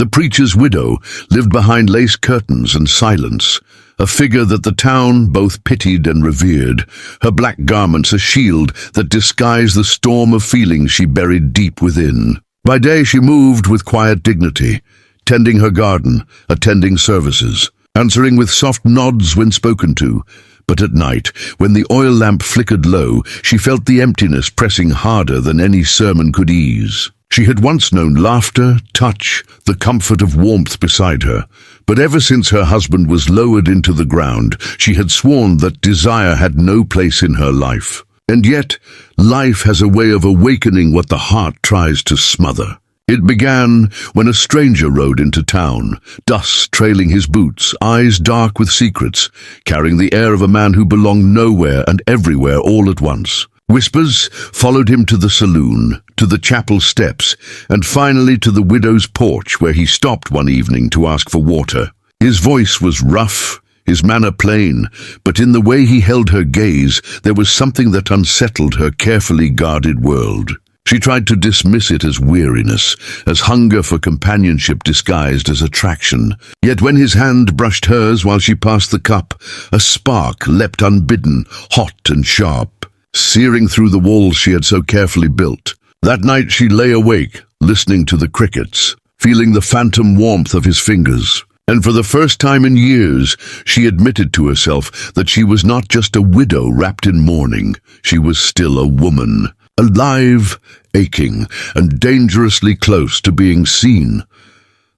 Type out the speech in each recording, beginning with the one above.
The preacher's widow lived behind lace curtains and silence, a figure that the town both pitied and revered, her black garments a shield that disguised the storm of feelings she buried deep within. By day she moved with quiet dignity, tending her garden, attending services, answering with soft nods when spoken to. But at night, when the oil lamp flickered low, she felt the emptiness pressing harder than any sermon could ease. She had once known laughter, touch, the comfort of warmth beside her, but ever since her husband was lowered into the ground, she had sworn that desire had no place in her life. And yet, life has a way of awakening what the heart tries to smother. It began when a stranger rode into town, dust trailing his boots, eyes dark with secrets, carrying the air of a man who belonged nowhere and everywhere all at once. Whispers followed him to the saloon, to the chapel steps, and finally to the widow's porch where he stopped one evening to ask for water. His voice was rough, his manner plain, but in the way he held her gaze there was something that unsettled her carefully guarded world. She tried to dismiss it as weariness, as hunger for companionship disguised as attraction. Yet when his hand brushed hers while she passed the cup, a spark leapt unbidden, hot and sharp, searing through the walls she had so carefully built. That night she lay awake, listening to the crickets, feeling the phantom warmth of his fingers. And for the first time in years, she admitted to herself that she was not just a widow wrapped in mourning. She was still a woman, alive, aching, and dangerously close to being seen.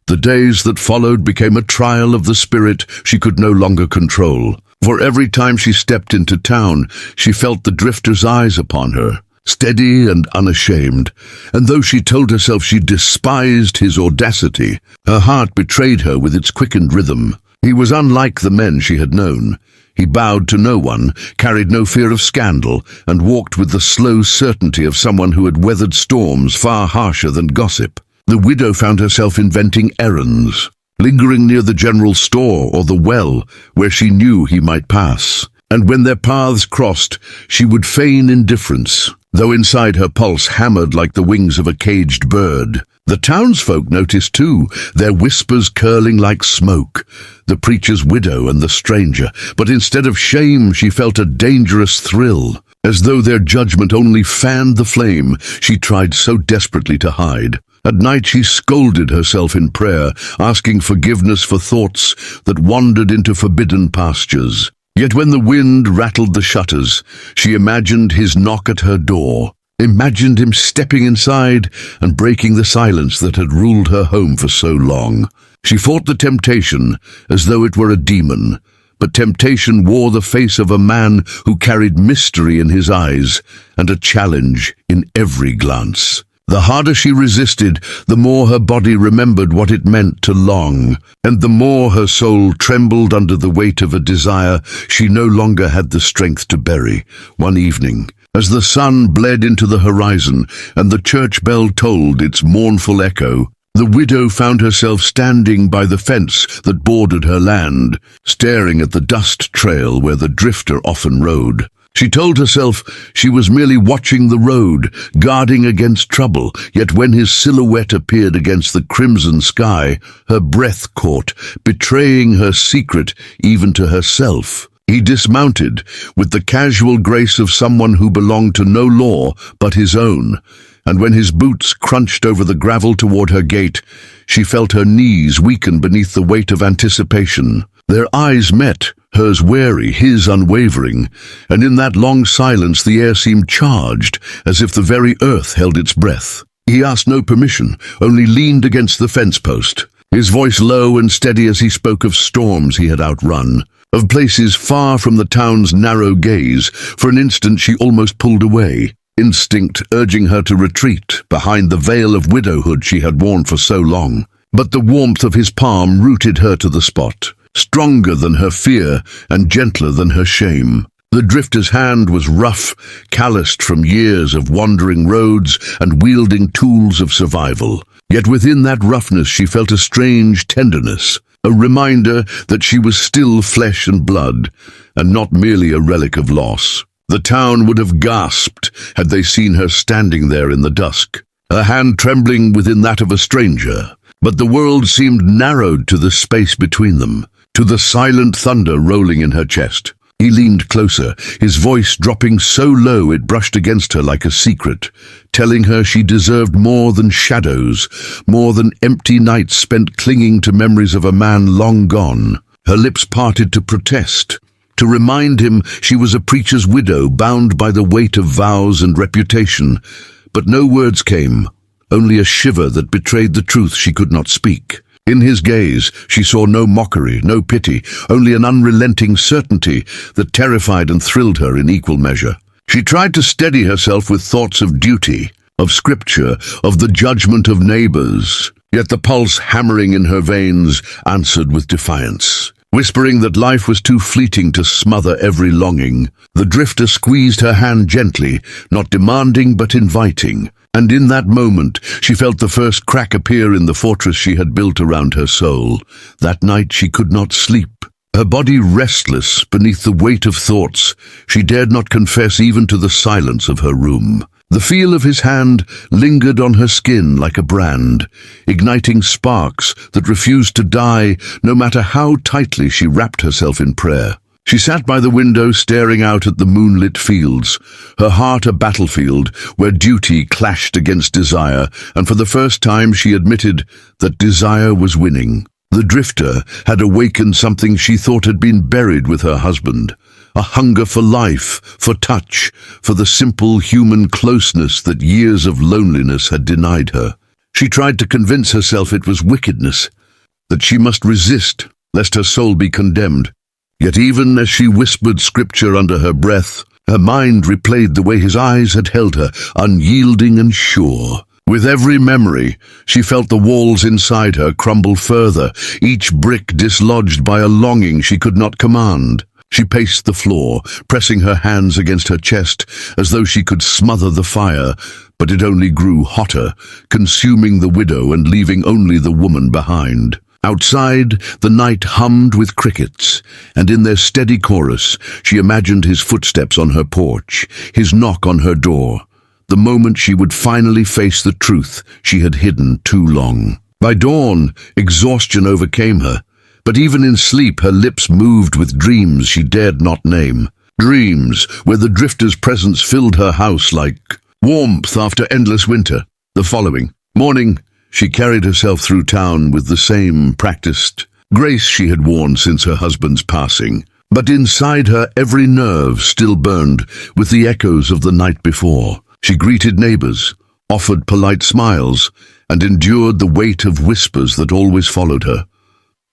The days that followed became a trial of the spirit she could no longer control. For every time she stepped into town, she felt the drifter's eyes upon her, steady and unashamed, and though she told herself she despised his audacity, her heart betrayed her with its quickened rhythm. He was unlike the men she had known. He bowed to no one, carried no fear of scandal, and walked with the slow certainty of someone who had weathered storms far harsher than gossip. The widow found herself inventing errands, lingering near the general store or the well where she knew he might pass. And when their paths crossed, she would feign indifference, though inside her pulse hammered like the wings of a caged bird. The townsfolk noticed too, their whispers curling like smoke, the preacher's widow and the stranger, but instead of shame she felt a dangerous thrill, as though their judgment only fanned the flame she tried so desperately to hide. At night she scolded herself in prayer, asking forgiveness for thoughts that wandered into forbidden pastures. Yet when the wind rattled the shutters, she imagined his knock at her door, imagined him stepping inside and breaking the silence that had ruled her home for so long. She fought the temptation as though it were a demon, but temptation wore the face of a man who carried mystery in his eyes and a challenge in every glance. The harder she resisted, the more her body remembered what it meant to long, and the more her soul trembled under the weight of a desire she no longer had the strength to bury. One evening, as the sun bled into the horizon and the church bell tolled its mournful echo, the widow found herself standing by the fence that bordered her land, staring at the dust trail where the drifter often rode. She told herself she was merely watching the road, guarding against trouble, yet when his silhouette appeared against the crimson sky, her breath caught, betraying her secret even to herself. He dismounted, with the casual grace of someone who belonged to no law but his own, and when his boots crunched over the gravel toward her gate, she felt her knees weaken beneath the weight of anticipation. Their eyes met, hers wary, his unwavering, and in that long silence the air seemed charged, as if the very earth held its breath. He asked no permission, only leaned against the fence post, his voice low and steady as he spoke of storms he had outrun, of places far from the town's narrow gaze. For an instant she almost pulled away, instinct urging her to retreat behind the veil of widowhood she had worn for so long. But the warmth of his palm rooted her to the spot, stronger than her fear and gentler than her shame. The drifter's hand was rough, calloused from years of wandering roads and wielding tools of survival. Yet within that roughness she felt a strange tenderness, a reminder that she was still flesh and blood, and not merely a relic of loss. The town would have gasped had they seen her standing there in the dusk, her hand trembling within that of a stranger, but the world seemed narrowed to the space between them, to the silent thunder rolling in her chest. He leaned closer, his voice dropping so low it brushed against her like a secret, telling her she deserved more than shadows, more than empty nights spent clinging to memories of a man long gone. Her lips parted to protest, to remind him she was a preacher's widow bound by the weight of vows and reputation. But no words came, only a shiver that betrayed the truth she could not speak. In his gaze, she saw no mockery, no pity, only an unrelenting certainty that terrified and thrilled her in equal measure. She tried to steady herself with thoughts of duty, of scripture, of the judgment of neighbors, yet the pulse hammering in her veins answered with defiance. Whispering that life was too fleeting to smother every longing, the drifter squeezed her hand gently, not demanding but inviting. And in that moment, she felt the first crack appear in the fortress she had built around her soul. That night she could not sleep. Her body restless beneath the weight of thoughts, she dared not confess even to the silence of her room. The feel of his hand lingered on her skin like a brand, igniting sparks that refused to die no matter how tightly she wrapped herself in prayer. She sat by the window staring out at the moonlit fields, her heart a battlefield where duty clashed against desire, and for the first time she admitted that desire was winning. The drifter had awakened something she thought had been buried with her husband, a hunger for life, for touch, for the simple human closeness that years of loneliness had denied her. She tried to convince herself it was wickedness, that she must resist, lest her soul be condemned. Yet even as she whispered scripture under her breath, her mind replayed the way his eyes had held her, unyielding and sure. With every memory, she felt the walls inside her crumble further, each brick dislodged by a longing she could not command. She paced the floor, pressing her hands against her chest as though she could smother the fire, but it only grew hotter, consuming the widow and leaving only the woman behind. Outside, the night hummed with crickets, and in their steady chorus, she imagined his footsteps on her porch, his knock on her door, the moment she would finally face the truth she had hidden too long. By dawn, exhaustion overcame her, but even in sleep her lips moved with dreams she dared not name. Dreams where the drifter's presence filled her house like warmth after endless winter. The following morning, she carried herself through town with the same practiced grace she had worn since her husband's passing. But inside her every nerve still burned with the echoes of the night before. She greeted neighbors, offered polite smiles, and endured the weight of whispers that always followed her.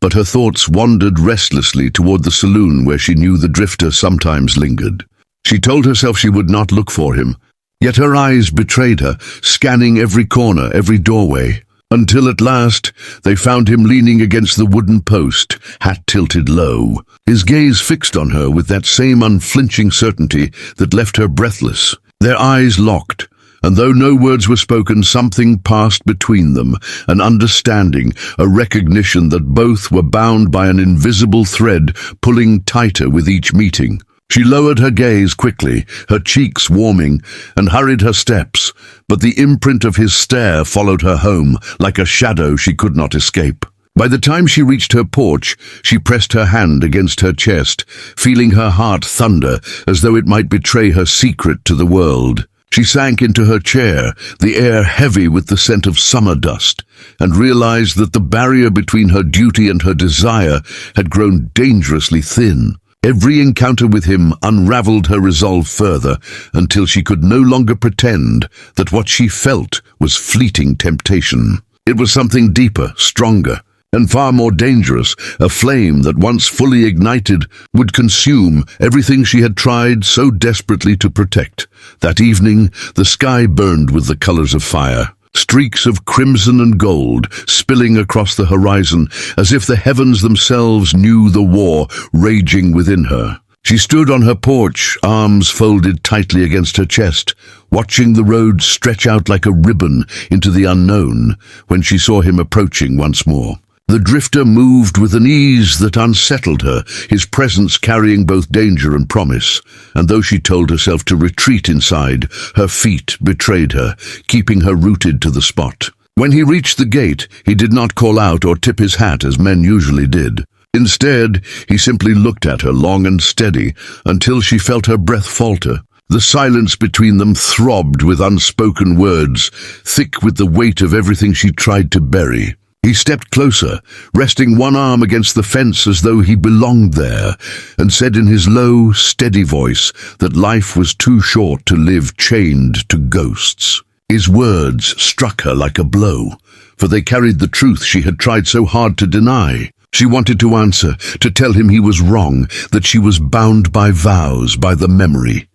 But her thoughts wandered restlessly toward the saloon where she knew the drifter sometimes lingered. She told herself she would not look for him, yet her eyes betrayed her, scanning every corner, every doorway. Until at last, they found him leaning against the wooden post, hat tilted low, his gaze fixed on her with that same unflinching certainty that left her breathless. Their eyes locked, and though no words were spoken, something passed between them, an understanding, a recognition that both were bound by an invisible thread pulling tighter with each meeting. She lowered her gaze quickly, her cheeks warming, and hurried her steps, but the imprint of his stare followed her home like a shadow she could not escape. By the time she reached her porch, she pressed her hand against her chest, feeling her heart thunder as though it might betray her secret to the world. She sank into her chair, the air heavy with the scent of summer dust, and realized that the barrier between her duty and her desire had grown dangerously thin. Every encounter with him unraveled her resolve further, until she could no longer pretend that what she felt was fleeting temptation. It was something deeper, stronger, and far more dangerous, a flame that once fully ignited would consume everything she had tried so desperately to protect. That evening, the sky burned with the colors of fire. Streaks of crimson and gold spilling across the horizon, as if the heavens themselves knew the war raging within her. She stood on her porch, arms folded tightly against her chest, watching the road stretch out like a ribbon into the unknown, when she saw him approaching once more. The drifter moved with an ease that unsettled her, his presence carrying both danger and promise, and though she told herself to retreat inside, her feet betrayed her, keeping her rooted to the spot. When he reached the gate, he did not call out or tip his hat as men usually did. Instead, he simply looked at her long and steady until she felt her breath falter. The silence between them throbbed with unspoken words, thick with the weight of everything she tried to bury. He stepped closer, resting one arm against the fence as though he belonged there, and said in his low, steady voice that life was too short to live chained to ghosts. His words struck her like a blow, for they carried the truth she had tried so hard to deny. She wanted to answer, to tell him he was wrong, that she was bound by vows, by the memory.